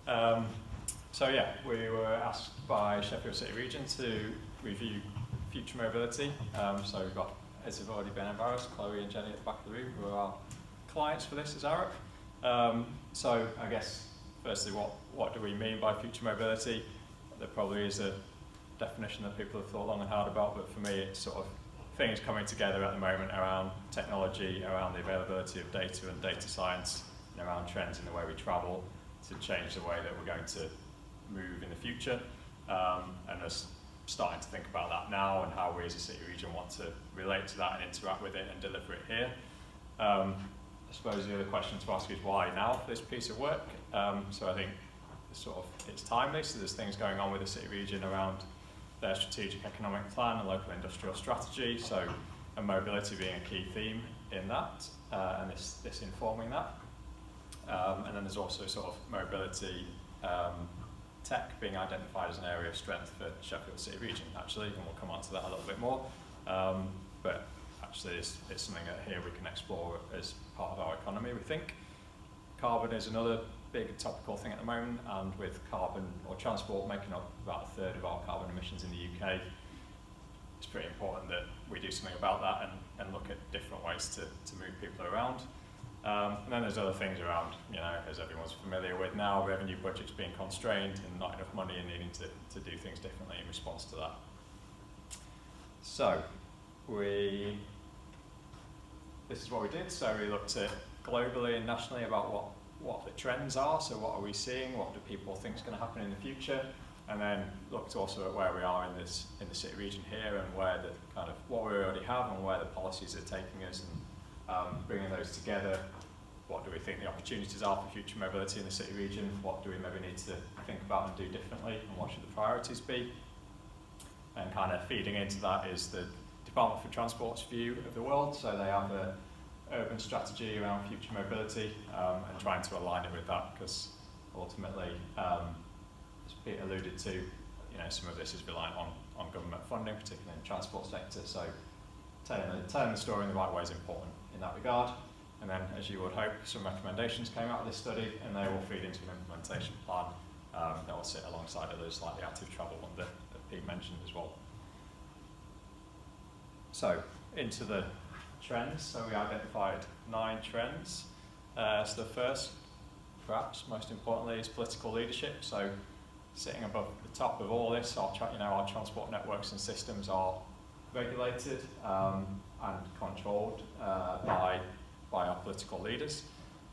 So yeah, we were asked by Sheffield City Region to review future mobility. So we've got, as have already been embarrassed, Chloe and Jenny at the back of the room, who are our clients for this as Arup. So I guess, firstly, what do we mean by future mobility? There probably is a definition that people have thought long and hard about, but for me it's sort of things coming together at the moment around technology, around the availability of data and data science, and around trends in the way we travel to change the way that we're going to move in the future. And us starting to think about that now and how we as a city region want to relate to that and interact with it and deliver it here. I suppose the other question to ask is why now for this piece of work? So I think it's timely, so there's things going on with the city region around their strategic economic plan and local industrial strategy, and mobility being a key theme in that, and this informing that. And then there's also sort of mobility tech being identified as an area of strength for Sheffield City Region, actually, and we'll come on to that a little bit more. But actually it's something that here we can explore as part of our economy, we think. Carbon is another big topical thing at the moment, and with carbon or transport making up about a third of our carbon emissions in the UK, it's pretty important that we do something about that and look at different ways to move people around. And then there's other things around, as everyone's familiar with now, revenue budgets being constrained and not enough money and needing to do things differently in response to that. So, this is what we did. So we looked at globally and nationally about what the trends are, so what are we seeing, what do people think is going to happen in the future, and then looked also at where we are in the city region here and where the kind of what we already have and where the policies are taking us, and bringing those together. What do we think the opportunities are for future mobility in the city region? What do we maybe need to think about and do differently, and what should the priorities be? And kind of feeding into that is the Department for Transport's view of the world. So they have an urban strategy around future mobility, and trying to align it with that, because ultimately, as Pete alluded to, some of this is reliant on government funding, particularly in the transport sector. So telling the story in the right way is important in that regard. And then, as you would hope, some recommendations came out of this study, and they will feed into an implementation plan that will sit alongside others like the active travel one that Pete mentioned as well. So, into the trends. So we identified 9 trends. So the first, perhaps most importantly, is political leadership. So sitting above the top of all this, our transport networks and systems are regulated and controlled by our political leaders.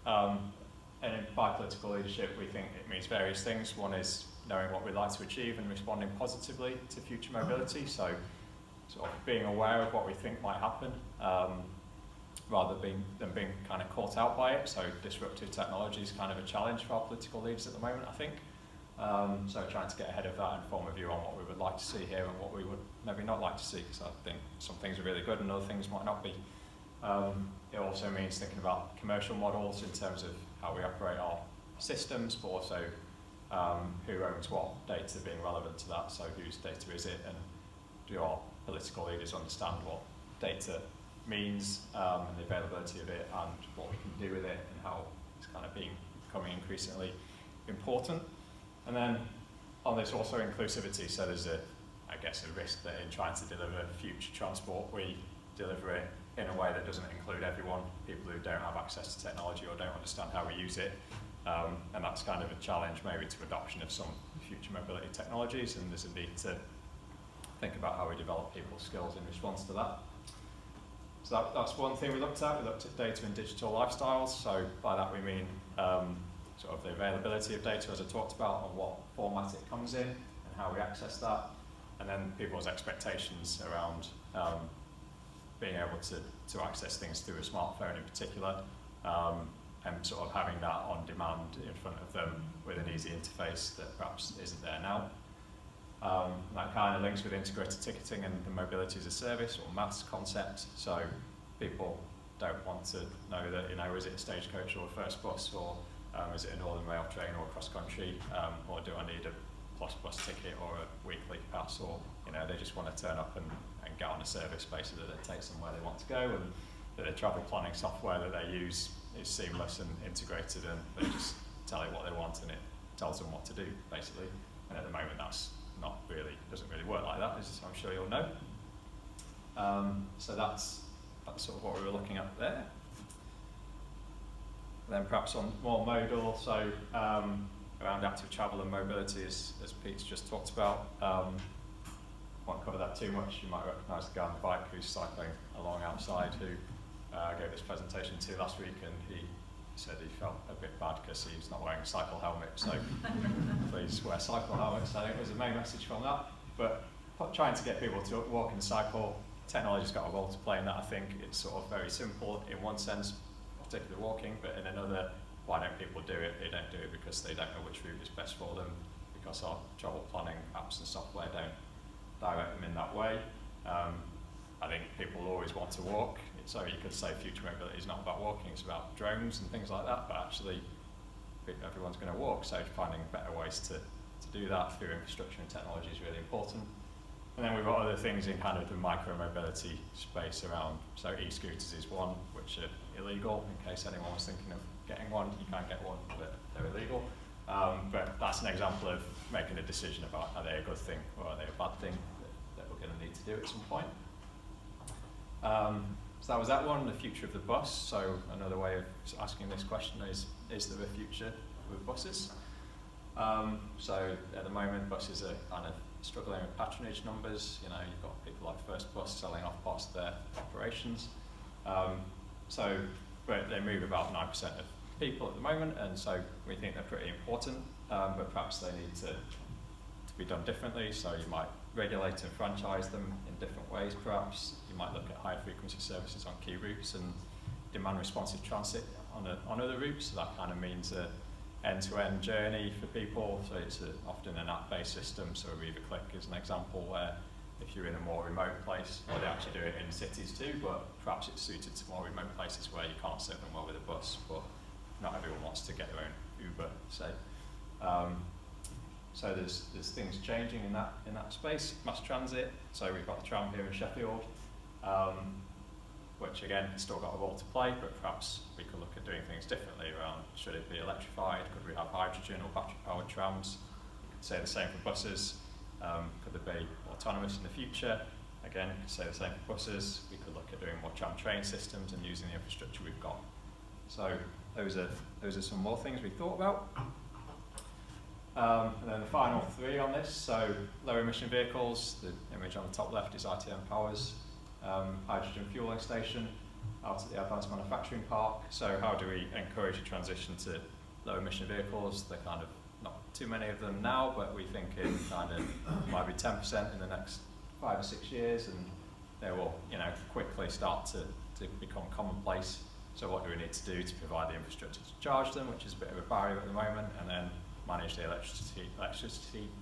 And by political leadership, we think it means various things. One is knowing what we'd like to achieve and responding positively to future mobility. So sort of being aware of what we think might happen, rather than being kind of caught out by it. So disruptive technology is kind of a challenge for our political leaders at the moment, I think. So trying to get ahead of that and form a view on what we would like to see here and what we would maybe not like to see, because I think some things are really good and other things might not be. It also means thinking about commercial models in terms of how we operate our systems, but also who owns what data being relevant to that. So whose data is it, and do our political leaders understand what data means, and the availability of it, and what we can do with it, and how it's kind of becoming increasingly important. And then on this also inclusivity, so there's a risk that in trying to deliver future transport, we deliver it in a way that doesn't include everyone, people who don't have access to technology or don't understand how we use it. And that's kind of a challenge maybe to adoption of some future mobility technologies, and there's a need to think about how we develop people's skills in response to that. So that's one thing we looked at. We looked at data and digital lifestyles. So by that we mean sort of the availability of data, as I talked about, and what format it comes in and how we access that. And then people's expectations around being able to access things through a smartphone in particular, and sort of having that on demand in front of them with an easy interface that perhaps isn't there now. That kind of links with integrated ticketing and the mobility as a service, or MaaS concept. So people don't want to know that, is it a stagecoach or a first bus, or is it a Northern Rail train or a cross country, or do I need a plus bus ticket or a weekly pass, or they just want to turn up and get on a service basically that takes them where they want to go, and that the travel planning software that they use is seamless and integrated, and they just tell it what they want and it tells them what to do, basically. And at the moment, doesn't really work like that, as I'm sure you'll know. So that's sort of what we were looking at there. Then perhaps on more modal, so around active travel and mobility, as Pete's just talked about. Won't cover that too much. You might recognise the guy on the bike who's cycling along outside, who I gave this presentation to last week, and he said he felt a bit bad because he was not wearing a cycle helmet, so please wear cycle helmets. I think was the main message from that. But trying to get people to walk and cycle, technology's got a role to play in that. I think it's sort of very simple in one sense, particularly walking, but in another, why don't people do it? They don't do it because they don't know which route is best for them, because our travel planning apps and software don't direct them in that way. I think people always want to walk, so you could say future mobility is not about walking, it's about drones and things like that, but actually everyone's going to walk, so finding better ways to do that through infrastructure and technology is really important. And then we've got other things in kind of the micro-mobility space around, so e-scooters is one, which are illegal, in case anyone was thinking of getting one. You can't get one, but they're illegal. But that's an example of making a decision about are they a good thing or are they a bad thing that we're going to need to do at some point. So that was that one, the future of the bus. So another way of asking this question is there a future with buses? So at the moment, buses are kind of struggling with patronage numbers. You know, you've got people like First Bus selling off parts of their operations. But they move about 9% of people at the moment, and so we think they're pretty important, but perhaps they need to be done differently. So you might regulate and franchise them in different ways, perhaps. You might look at high frequency services on key routes and demand responsive transit on other routes. So that kind of means a end-to-end journey for people. So it's often an app-based system. So Arriva Click is an example where if you're in a more remote place, or they actually do it in cities too, but perhaps it's suited to more remote places where you can't serve them well with a bus, but not everyone wants to get their own Uber, say. So there's things changing in that space. Mass transit, so we've got the tram here in Sheffield, which again, it's still got a role to play, but perhaps we could look at doing things differently around, should it be electrified? Could we have hydrogen or battery-powered trams? You could say the same for buses. Could there be autonomous in the future? Again, you could say the same for buses. We could look at doing more tram train systems and using the infrastructure we've got. So those are some more things we thought about. And then the final three on this, so low emission vehicles, the image on the top left is ITM Power's hydrogen fueling station out at the Advanced Manufacturing Park. So how do we encourage a transition to low emission vehicles? They're kind of not too many of them now, but we think in kind of might be 10% in the next 5 or 6 years, and they will, quickly start to become commonplace. So what do we need to do to provide the infrastructure to charge them, which is a bit of a barrier at the moment, and then manage the electricity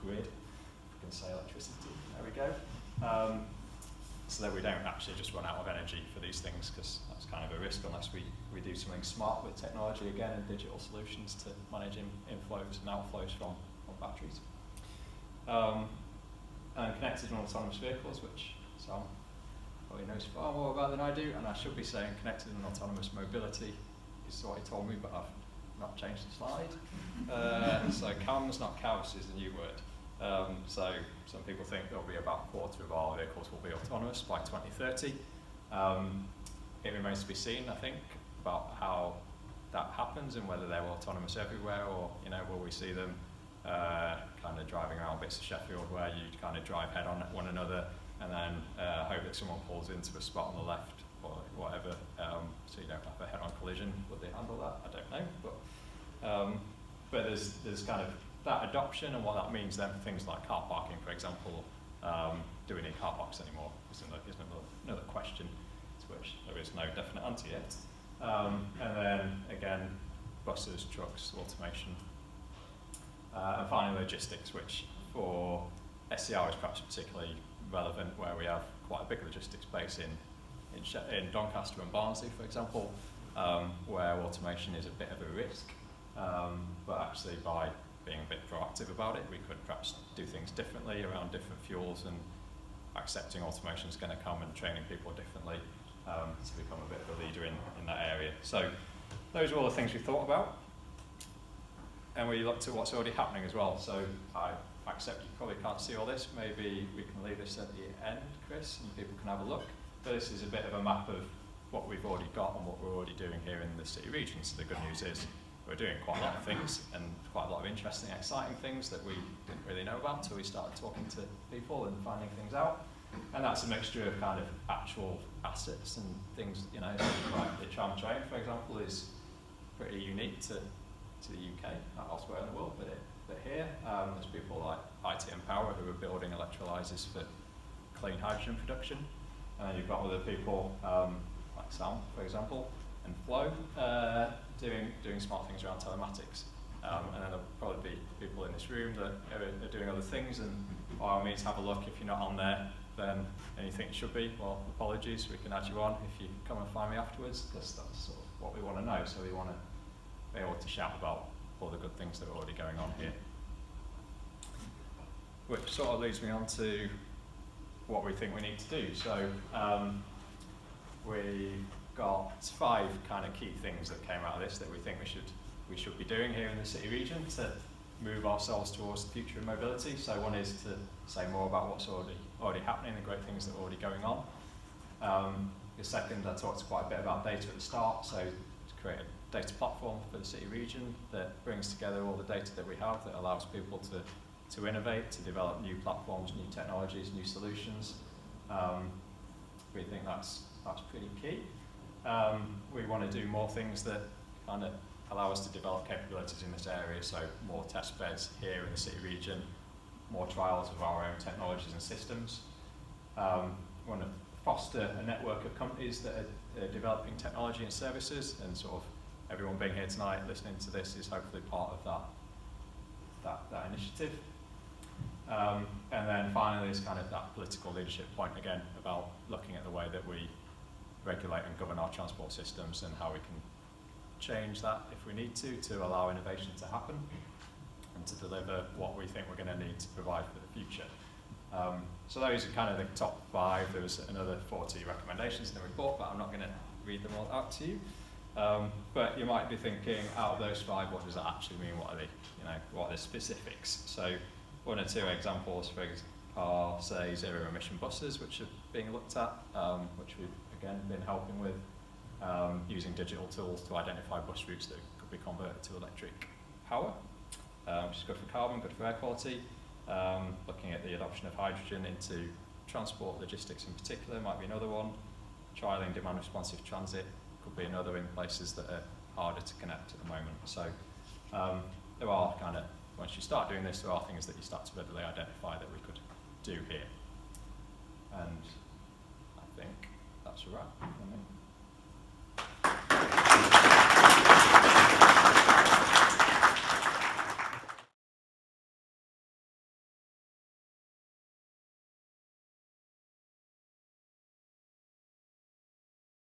grid, if we can say electricity, there we go. So that we don't actually just run out of energy for these things, because that's kind of a risk unless we do something smart with technology again and digital solutions to manage inflows and outflows from batteries. And connected and autonomous vehicles, which Sam probably knows far more about than I do, and I should be saying connected and autonomous mobility is what he told me, but I've not changed the slide. So CAMS, not CAVs, is the new word. So some people think there'll be about a quarter of our vehicles will be autonomous by 2030. It remains to be seen, I think, about how that happens and whether they're autonomous everywhere, or will we see them kind of driving around bits of Sheffield where you kind of drive head on one another and then hope that someone pulls into a spot on the left or whatever, so you don't have a head-on collision. Would they handle that? I don't know, but there's kind of that adoption, and what that means then for things like car parking, for example. Do we need car parks anymore? Is another question to which there is no definite answer yet. And then again, buses, trucks, automation, and finally logistics, which for SCR is perhaps particularly relevant, where we have quite a big logistics base in Doncaster and Barnsley, for example, where automation is a bit of a risk, but actually by being a bit proactive about it, we could perhaps do things differently around different fuels, and accepting automation is going to come and training people differently to become a bit of a leader in that area. So those are all the things we thought about. and we looked at what's already happening as well. So I accept you probably can't see all this. Maybe we can leave this at the end, Chris, and people can have a look. But this is a bit of a map of what we've already got and what we're already doing here in the city region. So the good news is we're doing quite a lot of things, and quite a lot of interesting, exciting things that we didn't really know about until we started talking to people and finding things out. And that's a mixture of kind of actual assets and things, you know, like the tram train, for example, is pretty unique to the UK, not elsewhere in the world, but here there's people like IT and Power who are building electrolyzers for clean hydrogen production. And then you've got other people like Sam, for example, and Flo doing smart things around telematics. And then there'll probably be people in this room that are doing other things, and by all means have a look. If you're not on there, then and you think you should be, well, apologies, we can add you on if you come and find me afterwards, because that's sort of what we want to know. So we want to be able to shout about all the good things that are already going on here. Which sort of leads me on to what we think we need to do. So we've got 5 kind of key things that came out of this that we think we should be doing here in the city region to move ourselves towards the future of mobility. So one is to say more about what's already happening, the great things that are already going on. The second, I talked quite a bit about data at the start, so to create a data platform for the city region that brings together all the data that we have, that allows people to innovate, to develop new platforms, new technologies, new solutions. We think that's pretty key. We want to do more things that kind of allow us to develop capabilities in this area, so more test beds here in the city region, more trials of our own technologies and systems. We want to foster a network of companies that are developing technology and services, and sort of everyone being here tonight listening to this is hopefully part of that initiative. And then finally is kind of that political leadership point again, about looking at the way that we regulate and govern our transport systems and how we can change that if we need to allow innovation to happen and to deliver what we think we're going to need to provide for the future. So those are kind of the top 5. There was another 40 recommendations in the report, but I'm not going to read them all out to you. But you might be thinking, out of those 5, what does that actually mean? What are the, what are the specifics? So 1 or 2 examples are, say, zero emission buses, which are being looked at, which we've again been helping with, using digital tools to identify bus routes that could be converted to electric power, which is good for carbon, good for air quality. Looking at the adoption of hydrogen into transport logistics in particular might be another one. Trialling demand responsive transit could be another in places that are harder to connect at the moment. So there are kind of, once you start doing this, there are things that you start to readily identify that we could do here. And I think that's a wrap.